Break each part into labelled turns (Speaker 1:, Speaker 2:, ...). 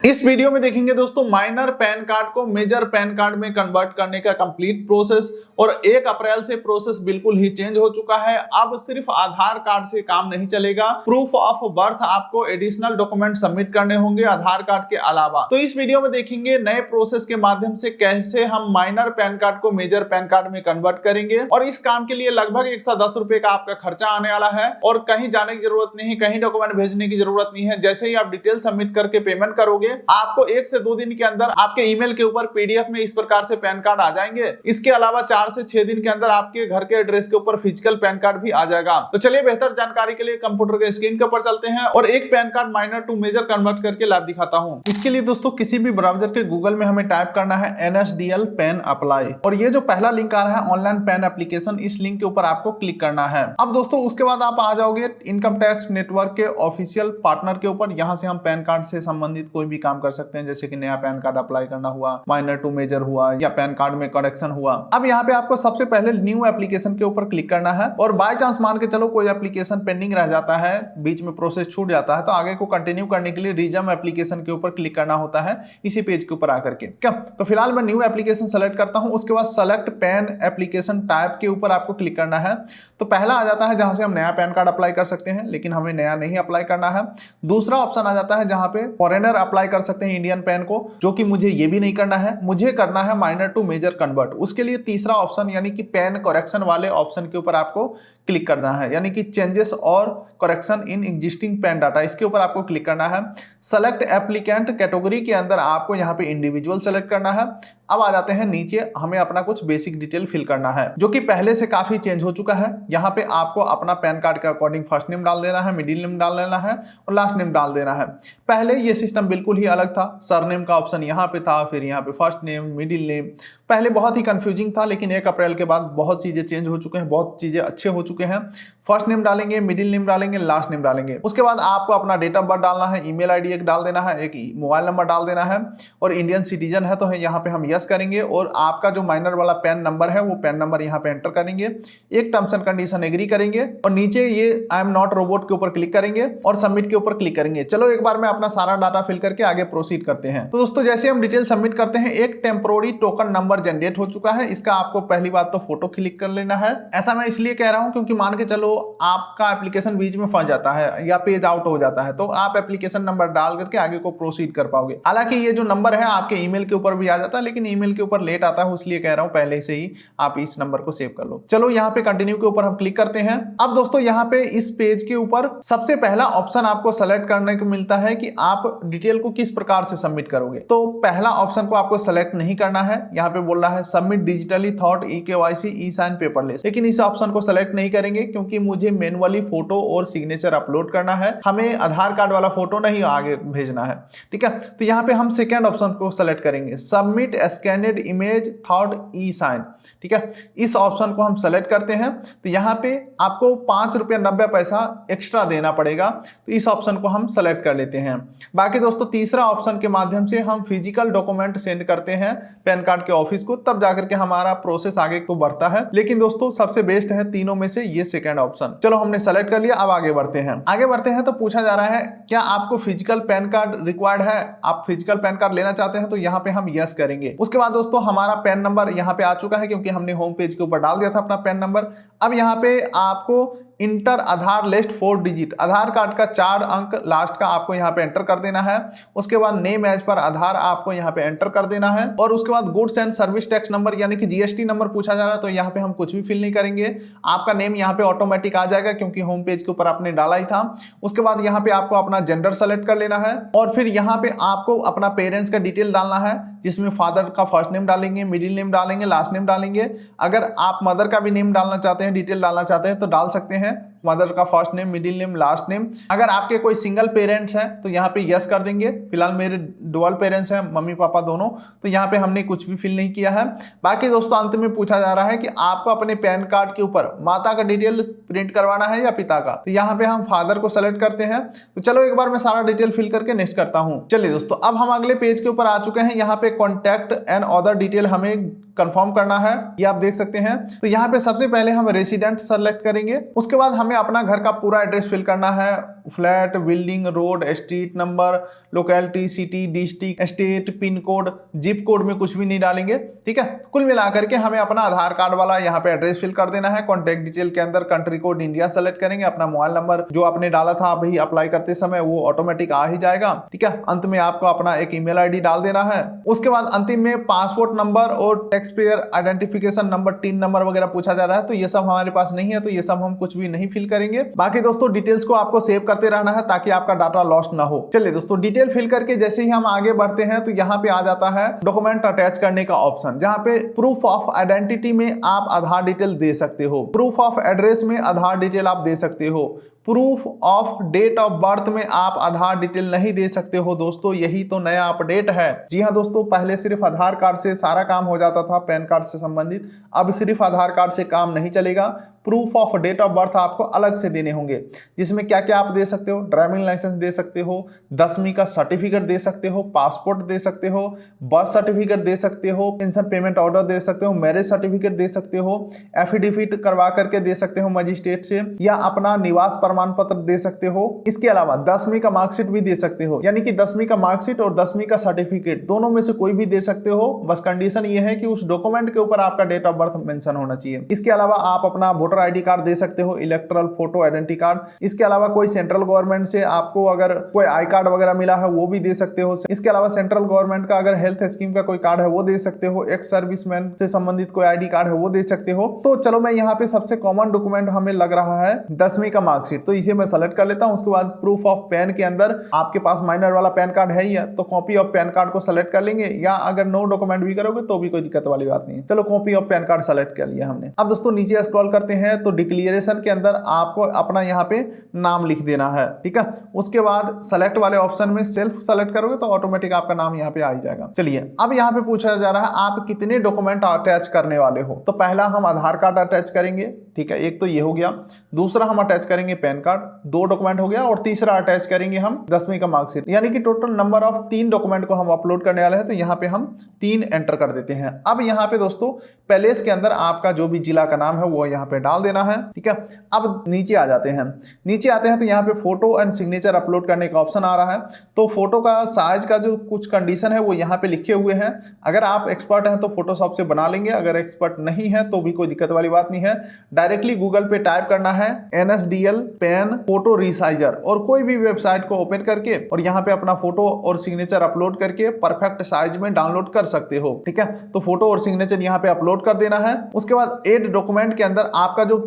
Speaker 1: इस वीडियो में देखेंगे दोस्तों माइनर पैन कार्ड को मेजर पैन कार्ड में कन्वर्ट करने का कंप्लीट प्रोसेस। और 1 अप्रैल से प्रोसेस बिल्कुल ही चेंज हो चुका है। अब सिर्फ आधार कार्ड से काम नहीं चलेगा, प्रूफ ऑफ बर्थ आपको एडिशनल डॉक्यूमेंट सबमिट करने होंगे आधार कार्ड के अलावा। तो इस वीडियो में देखेंगे नए प्रोसेस के माध्यम से कैसे हम माइनर पैन कार्ड को मेजर पैन कार्ड में कन्वर्ट करेंगे। और इस काम के लिए लगभग 110 रुपए का आपका खर्चा आने वाला है और कहीं जाने की जरूरत नहीं, कहीं डॉक्यूमेंट भेजने की जरूरत नहीं है। जैसे ही आप डिटेल सबमिट करके पेमेंट करोगे, आपको 1 से 2 दिन के अंदर आपके ईमेल के ऊपर पीडीएफ में इस प्रकार से पैन कार्ड आ जाएंगे। इसके अलावा 4 से 6 दिन के अंदर आपके घर के एड्रेस के ऊपर फिजिकल पैन कार्ड भी आ जाएगा। तो चलिए बेहतर जानकारी के लिए कंप्यूटर के स्क्रीन के ऊपर चलते हैं और एक PAN card minor to major convert करके लाइव दिखाता हूं। इसके लिए दोस्तों किसी भी ब्राउजर के गूगल में हमें टाइप करना है NSDL पैन अप्लाई, और ये जो पहला लिंक आ रहा है ऑनलाइन पैन एप्लीकेशन, इस लिंक के ऊपर आपको क्लिक करना है। अब दोस्तों उसके बाद आप आ जाओगे इनकम टैक्स नेटवर्क के ऑफिशियल पार्टनर के ऊपर। यहाँ से हम पैन कार्ड से संबंधित कोई भी काम कर सकते हैं, जैसे कि नया पैन कार्ड अप्लाई करना हुआ, माइनर टू मेजर हुआ, या पैन कार्ड में करेक्शन हुआ। अब यहाँ पे आपको सबसे पहले न्यू एप्लीकेशन के ऊपर क्लिक करना है। और बाय चांस मान के चलो कोई एप्लीकेशन पेंडिंग रह जाता है, बीच में प्रोसेस छूट जाता है, तो आगे को कंटिन्यू करने के लिए रिज्यूम एप्लीकेशन के ऊपर क्लिक करना होता है इसी पेज के ऊपर आकर के। क्या तो फिलहाल मैं न्यू एप्लीकेशन सेलेक्ट करता हूं। उसके बाद सेलेक्ट पैन एप्लीकेशन टाइप के ऊपर आपको क्लिक करना है। तो पहला आ जाता है जहां से हम नया पैन कार्ड अप्लाई कर सकते हैं, लेकिन हमें नया नहीं अप्लाई करना है। दूसरा ऑप्शन आ जाता है जहां पे फॉरेनर अप्लाई कर सकते हैं इंडियन पैन को, जो कि मुझे ये भी नहीं करना है, मुझे करना है माइनर टू मेजर कन्वर्ट। उसके लिए तीसरा ऑप्शन यानी कि पैन करेक्शन वाले ऑप्शन के ऊपर आपको क्लिक करना है, यानी कि चेंजेस और correction in existing pan data, इसके ऊपर आपको क्लिक करना है। सेलेक्ट एप्लीकेंट कैटेगरी के अंदर आपको यहाँ पे इंडिविजुअल सेलेक्ट करना है। अब आ जाते हैं नीचे, हमें अपना कुछ बेसिक डिटेल फिल करना है जो कि पहले से काफी चेंज हो चुका है। यहाँ पे आपको अपना पैन कार्ड के अकॉर्डिंग फर्स्ट नेम डाल देना है, मिडिल नेम डाल देना है और लास्ट नेम डाल देना है। पहले ये सिस्टम बिल्कुल ही अलग था, सरनेम का ऑप्शन यहाँ पे था, फिर यहाँ पे फर्स्ट नेम, मिडिल नेम। पहले बहुत ही कंफ्यूजिंग था, लेकिन 1 अप्रैल के बाद बहुत चीजें चेंज हो चुके हैं, बहुत चीजें अच्छे हो चुके हैं। फर्स्ट नेम डालेंगे, मिडिल नेम डालेंगे, लास्ट नेम डालेंगे। उसके बाद आपको अपना डेट ऑफ बर्थ डालना है, ईमेल आईडी एक डाल देना है, एक मोबाइल नंबर डाल देना है, और इंडियन सिटीजन है तो यहाँ पे हम यस करेंगे। और आपका जो माइनर वाला पैन नंबर है वो पैन नंबर यहाँ पे एंटर करेंगे। एक टर्म्स एंड कंडीशन एग्री करेंगे और नीचे ये आई एम नॉट रोबोट के ऊपर क्लिक करेंगे और सबमिट के ऊपर क्लिक करेंगे। चलो एक बार में अपना सारा डाटा फिल करके आगे प्रोसीड करते हैं। तो दोस्तों जैसे हम डिटेल सबमिट करते हैं, एक टेम्पोररी टोकन नंबर जनरेट हो चुका है। इसका आपको पहली बात तो फोटो क्लिक कर लेना है। ऐसा मैं इसलिए कह रहा हूं क्योंकि मान के चलो आपका एप्लीकेशन बीच में फंस जाता है या पेज आउट हो जाता है, तो आप एप्लीकेशन नंबर डाल करके आगे को प्रोसीड कर पाओगे। हालांकि ये जो नंबर है आपके ईमेल के ऊपर भी आ जाता है, लेकिन ईमेल के ऊपर लेट आता है, इसलिए कह रहा हूं पहले से ही आप इस नंबर को सेव कर लो। चलो यहाँ पे कंटिन्यू के ऊपर हम क्लिक करते हैं। अब दोस्तों यहाँ पे इस पेज के ऊपर सबसे पहला ऑप्शन आपको सेलेक्ट करने को मिलता है कि आप डिटेल को किस प्रकार से सबमिट करोगे। तो पहला ऑप्शन को आपको सेलेक्ट नहीं करना है। यहाँ पे बोल रहा है सबमिट डिजिटली थॉट eKYC ई साइन पेपरलेस, लेकिन इस ऑप्शन को सेलेक्ट नहीं करेंगे क्योंकि मुझे मैनुअली फोटो और सिग्नेचर अपलोड करना है। हमें आधार कार्ड वाला फोटो नहीं आगे भेजना है, ठीक है। तो यहाँ पे हम सेकेंड ऑप्शन को सेलेक्ट करेंगे, सबमिट स्कैनेड इमेज थॉट ई साइन, ठीक है। इस ऑप्शन को हम सेलेक्ट करते हैं। तो यहाँ पे आपको 5 रुपया 90 पैसा एक्स्ट्रा देना पड़ेगा, तो इस ऑप्शन को हम सेलेक्ट कर लेते हैं। बाकी दोस्तों तीसरा ऑप्शन के माध्यम से हम फिजिकल डॉक्यूमेंट सेंड करते हैं पैन कार्ड के ऑफिस को, तब जाकर के हमारा प्रोसेस आगे को बढ़ता है। लेकिन दोस्तों सबसे बेस्ट है तीनों में से ये सेकंड ऑप्शन। चलो हमने सेलेक्ट कर लिया, अब आगे बढ़ते हैं। आगे बढ़ते हैं तो पूछा जा रहा है क्या आपको फिजिकल पैन कार्ड रिक्वायर्ड है, आप फिजिकल पैन कार्ड लेना चाहते हैं, तो यहाँ पे हम यस करेंगे। उसके बाद दोस्तों हमारा पैन नंबर यहाँ पे आ चुका है क्योंकि हमने होम पेज के ऊपर डाल दिया था अपना पैन नंबर। अब यहाँ पे आपको इंटर आधार लिस्ट 4 डिजिट, आधार कार्ड का 4 अंक लास्ट का आपको यहाँ पे एंटर कर देना है। उसके बाद नेम एज पर आधार आपको यहाँ पे एंटर कर देना है। और उसके बाद goods and service tax number यानी कि GST नंबर पूछा जा रहा है, तो यहाँ पे हम कुछ भी फिल नहीं करेंगे। आपका नेम यहाँ पे ऑटोमेटिक आ जाएगा क्योंकि होम पेज के ऊपर आपने डाला ही था। उसके बाद यहाँ पे आपको अपना जेंडर सेलेक्ट कर लेना है और फिर यहाँ पे आपको अपना पेरेंट्स का डिटेल डालना है, जिसमें फादर का फर्स्ट नेम डालेंगे, मिडिल नेम डालेंगे, लास्ट नेम डालेंगे। अगर आप मदर का भी नेम डालना चाहते हैं, डिटेल डालना चाहते हैं तो डाल सकते हैं, मदर का first name, middle name, last name. अगर आपके कोई सिंगल पेरेंट्स हैं तो यहाँ पे यस कर देंगे। फिलहाल मेरे डुअल पेरेंट्स हैं, मम्मी पापा दोनों, तो यहाँ पे हमने कुछ भी फिल नहीं किया है। बाकी दोस्तों अंत में पूछा जा रहा है कि आपको अपने पैन कार्ड के ऊपर माता का डिटेल प्रिंट करवाना है या पिता का, तो यहाँ पे हम फादर को सेलेक्ट करते हैं। तो चलो एक बार मैं सारा डिटेल फिल करके नेक्स्ट करता हूँ। चलिए दोस्तों अब हम अगले पेज के ऊपर आ चुके हैं। यहाँ पे कॉन्टैक्ट एंड अदर डिटेल हमें कंफर्म करना है, ये आप देख सकते हैं। तो यहाँ पे सबसे पहले हम रेसिडेंट सेलेक्ट करेंगे। उसके बाद हमें अपना घर का पूरा एड्रेस फिल करना है, flat, building, road, street number, locality, city, district, state, pin code, zip code में कुछ भी नहीं डालेंगे। ठीक है, कुल मिलाकर के हमें अपना आधार कार्ड वाला यहाँ पे एड्रेस फिल कर देना है। कॉन्टैक्ट डिटेल के अंदर कंट्री कोड इंडिया सेलेक्ट करेंगे, अपना मोबाइल नंबर जो आपने डाला था अभी अप्लाई करते समय वो ऑटोमेटिक आ ही जाएगा। ठीक है, अंत में आपको अपना एक ईमेल आईडी डाल देना है। उसके बाद अंतिम में पासपोर्ट नंबर और tax payer identification number, tin number वगैरह पूछा जा रहा है, तो ये सब हमारे पास नहीं है, तो ये सब हम कुछ भी नहीं फिल करेंगे। बाकी दोस्तों डिटेल्स को आपको सेव करते रहना है ताकि आपका डाटा लॉस्ट ना हो। चलिए दोस्तों, डिटेल फिल करके जैसे ही हम आगे बढ़ते हैं तो यहाँ पे आ जाता है डॉक्यूमेंट अटैच करने का ऑप्शन, जहाँ पे प्रूफ ऑफ आइडेंटिटी में आप आधार डिटेल दे सकते हो, प्रूफ ऑफ एड्रेस में आधार डिटेल आप दे सकते हो, proof of date of birth में आप आधार डिटेल नहीं दे सकते हो। दोस्तों यही तो नया अपडेट है। जी हाँ दोस्तों, पहले सिर्फ आधार कार्ड से सारा काम हो जाता था पैन कार्ड से संबंधित, अब सिर्फ आधार कार्ड से काम नहीं चलेगा। Proof of date of birth आपको अलग से देने होंगे, जिसमें क्या क्या आप दे सकते हो, ड्राइविंग लाइसेंस दे सकते हो, 10वीं का सर्टिफिकेट दे सकते हो, पासपोर्ट दे सकते हो, बर्थ सर्टिफिकेट दे सकते हो, पेंशन पेमेंट ऑर्डर दे सकते हो, मैरिज सर्टिफिकेट दे सकते हो, एफिडेविट करवा करके दे सकते हो मजिस्ट्रेट से, या अपना निवास प्रमाण पत्र दे सकते हो। इसके अलावा 10वीं का मार्कशीट भी दे सकते हो, यानी कि 10वीं का मार्कशीट और 10वीं का सर्टिफिकेट दोनों में से कोई भी दे सकते हो। बस कंडीशन ये है कि उस डॉक्यूमेंट के ऊपर आपका डेट ऑफ बर्थ मेंशन होना चाहिए। इसके अलावा आप अपना वोटर आईडी कार्ड दे सकते हो, इलेक्टोरल फोटो आइडेंटिटी कार्ड। इसके अलावा कोई सेंट्रल गवर्नमेंट से आपको अगर कोई आई कार्ड वगैरह मिला है वो भी दे सकते हो। इसके अलावा सेंट्रल गवर्नमेंट का अगर हेल्थ स्कीम का कोई कार्ड है वो दे सकते हो, एक्स सर्विसमैन से संबंधित कोई आईडी कार्ड है वो दे सकते हो। तो चलो मैं यहाँ पे सबसे कॉमन डॉक्यूमेंट हमें लग रहा है 10वीं का मार्कशीट, तो इसे मैं सेलेक्ट कर लेता हूँ। उसके बाद प्रूफ ऑफ पैन के अंदर आपके पास माइनर वाला पैन कार्ड है ही है, तो कॉपी ऑफ पैन कार्ड को सेलेक्ट कर लेंगे, या अगर नो डॉक्यूमेंट भी करोगे तो भी कोई दिक्कत वाली बात नहीं है। चलो copy of pan card select कर लिया हमने। अब दोस्तों नीचे स्क्रॉल करते हैं तो डिक्लेरेशन के अंदर आपको अपना यहाँ पे नाम लिख देना है। ठीक है, उसके बाद सेलेक्ट वाले ऑप्शन में सेल्फ सेलेक्ट करोगे तो ऑटोमेटिक आपका नाम यहाँ पे आ ही जाएगा। चलिए अब यहाँ पे पूछा जा रहा है आप कितने डॉक्यूमेंट अटैच करने वाले हो। तो पहला हम आधार कार्ड अटैच करेंगे, ठीक है, एक तो ये हो गया। दूसरा हम अटैच करेंगे पैन कार्ड, 2 डॉक्यूमेंट हो गया। और तीसरा अटैच करेंगे हम 10वीं का मार्कशीट, यानी कि टोटल नंबर ऑफ 3 डॉक्यूमेंट को हम अपलोड करने वाले हैं। तो यहाँ पे हम 3 एंटर कर देते हैं। अब यहाँ पे दोस्तों पैलेस के अंदर आपका जो भी जिला का नाम है वो यहाँ पे डाल देना है। ठीक है, अब नीचे आ जाते हैं। नीचे आते हैं तो यहाँ पे फोटो एंड सिग्नेचर अपलोड करने का ऑप्शन आ रहा है। तो फोटो का साइज का जो कुछ कंडीशन है वो यहाँ पे लिखे हुए हैं। अगर आप एक्सपर्ट हैं तो फोटोशॉप से बना लेंगे, अगर एक्सपर्ट नहीं है तो भी कोई दिक्कत वाली बात नहीं है। डायरेक्टली गूगल पे टाइप करना है NSDL पेन फोटो रिसाइजर, और कोई भी वेबसाइट को ओपन करके और यहाँ पे अपना फोटो और सिग्नेचर अपलोड करके परफेक्ट साइज में डाउनलोड कर सकते हो। ठीक है, तो फोटो और सिग्नेचर यहाँ पे अपलोड कर देना है। उसके बाद एड डॉक्यूमेंट के अंदर आपका जो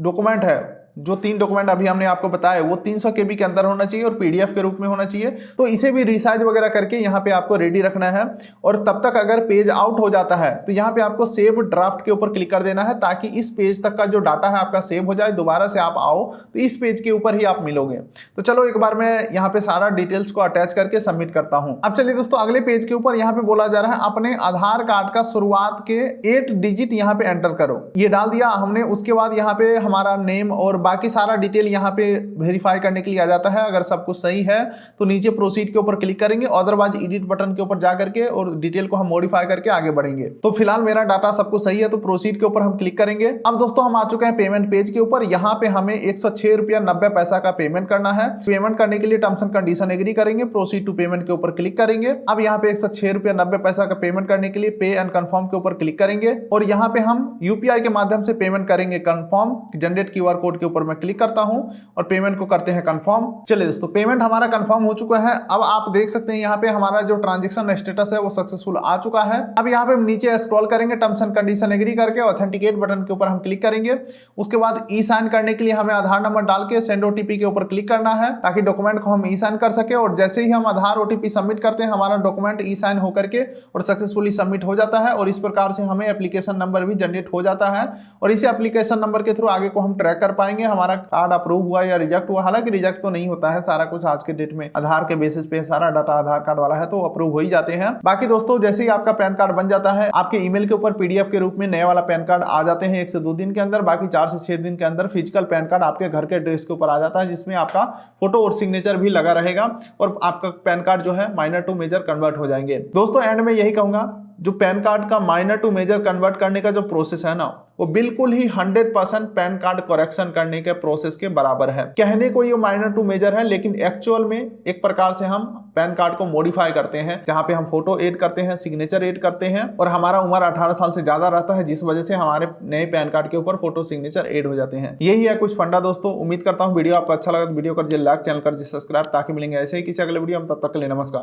Speaker 1: डॉक्यूमेंट है, जो 3 डॉक्यूमेंट अभी हमने आपको बताया वो 300 KB के अंदर होना चाहिए और PDF के रूप में होना चाहिए। तो इसे भी रिसाइज वगैरह करके यहाँ पे आपको रेडी रखना है। और तब तक अगर पेज आउट हो जाता है तो यहाँ पे आपको सेव ड्राफ्ट के ऊपर क्लिक कर देना है, ताकि इस पेज तक का जो डाटा है आपका सेव हो जाए। दोबारा से आप आओ तो इस पेज के ऊपर ही आप मिलोगे। तो चलो एक बार मैं यहाँ पे सारा डिटेल्स को अटैच करके सबमिट करता हूँ। अब चलिए दोस्तों अगले पेज के ऊपर यहाँ पे बोला जा रहा है अपने आधार कार्ड का शुरुआत के 8 डिजिट यहाँ पे एंटर करो। ये डाल दिया हमने। उसके बाद यहाँ पे हमारा नेम और बाकी सारा डिटेल यहाँ पे वेरीफाई करने के लिए आ जाता है। अगर सब कुछ सही है तो नीचे प्रोसीड के ऊपर क्लिक करेंगे, अदरवाइज एडिट बटन के ऊपर जा करके और डिटेल को हम मॉडिफाई करके आगे बढ़ेंगे। तो फिलहाल मेरा डाटा सब कुछ सही है तो प्रोसीड के ऊपर हम क्लिक करेंगे। अब दोस्तों हम आ चुके हैं पेमेंट पेज के ऊपर। यहाँ पे हमें 106 रुपया 90 पैसा का पेमेंट करना है। पेमेंट करने के लिए टर्म्स एंड कंडीशन एग्री करेंगे, प्रोसीड टू पेमेंट के ऊपर क्लिक करेंगे। अब यहाँ पे 106 रुपया 90 पैसा का पेमेंट करने के लिए पे एंड कंफर्म के ऊपर क्लिक करेंगे, और यहाँ पे हम UPI के माध्यम से पेमेंट करेंगे। कंफर्म जनरेट QR कोड के ऊपर मैं क्लिक करता हूँ और पेमेंट को करते हैं कंफर्म। चलिए दोस्तों पेमेंट हमारा कंफर्म हो चुका है। अब आप देख सकते हैं यहाँ पे हमारा जो ट्रांजैक्शन स्टेटस है वो सक्सेसफुल आ चुका है। अब यहाँ पे नीचे स्क्रॉल करेंगे, टर्म्स एंड कंडीशन एग्री करके ऑथेंटिकेट बटन के ऊपर हम क्लिक करेंगे। उसके बाद ई साइन करने के लिए हमें आधार नंबर डाल के सेंड OTP के ऊपर क्लिक करना है, ताकि डॉक्यूमेंट को हम ई साइन कर सके। और जैसे ही हम आधार OTP सबमिट करते हैं हमारा डॉक्यूमेंट ई साइन होकर के और सक्सेसफुली सबमिट हो जाता है। और इस प्रकार से हमें एप्लीकेशन नंबर भी जनरेट हो जाता है, और इसी एप्लीकेशन नंबर के थ्रू आगे को हम ट्रैक कर पाएंगे हमारा कार्ड अप्रूव हुआ या रिजेक्ट हुआ। हालांकि रिजेक्ट तो नहीं होता है, सारा कुछ आज के डेट में आधार के बेसिस पे सारा डाटा आधार कार्ड वाला है तो अप्रूव हो ही जाते हैं। बाकी दोस्तों जैसे ही आपका पैन कार्ड बन जाता है आपके ईमेल के ऊपर PDF के रूप में नया वाला पैन कार्ड आ जाते हैं 1 से 2 दिन के अंदर। बाकी 4 से 6 दिन के अंदर फिजिकल पैन कार्ड आपके घर के एड्रेस के ऊपर आ जाता है, जिसमें आपका फोटो और सिग्नेचर भी लगा रहेगा और आपका पैन कार्ड जो है माइनर टू मेजर कन्वर्ट हो जाएंगे। दोस्तों एंड में यही कहूंगा, जो पैन कार्ड का माइनर टू मेजर कन्वर्ट करने का जो प्रोसेस है ना, वो बिल्कुल ही 100% पैन कार्ड करेक्शन करने के प्रोसेस के बराबर है। कहने को ये माइनर टू मेजर है, लेकिन एक्चुअल में एक प्रकार से हम पैन कार्ड को मॉडिफाई करते हैं, जहां पे हम फोटो ऐड करते हैं, सिग्नेचर ऐड करते हैं, और हमारा उम्र 18 साल से ज्यादा रहता है, जिस वजह से हमारे नए पैन कार्ड के ऊपर फोटो सिग्नेचर ऐड हो जाते हैं। यही है कुछ फंडा दोस्तों। उम्मीद करता हूँ वीडियो आपको अच्छा लगा तो वीडियो कर दीजिए लाइक, चैनल कर दीजिए सब्सक्राइब, ताकि मिलेंगे ऐसे ही किसी अगले वीडियो में। तब तक के लिए नमस्कार।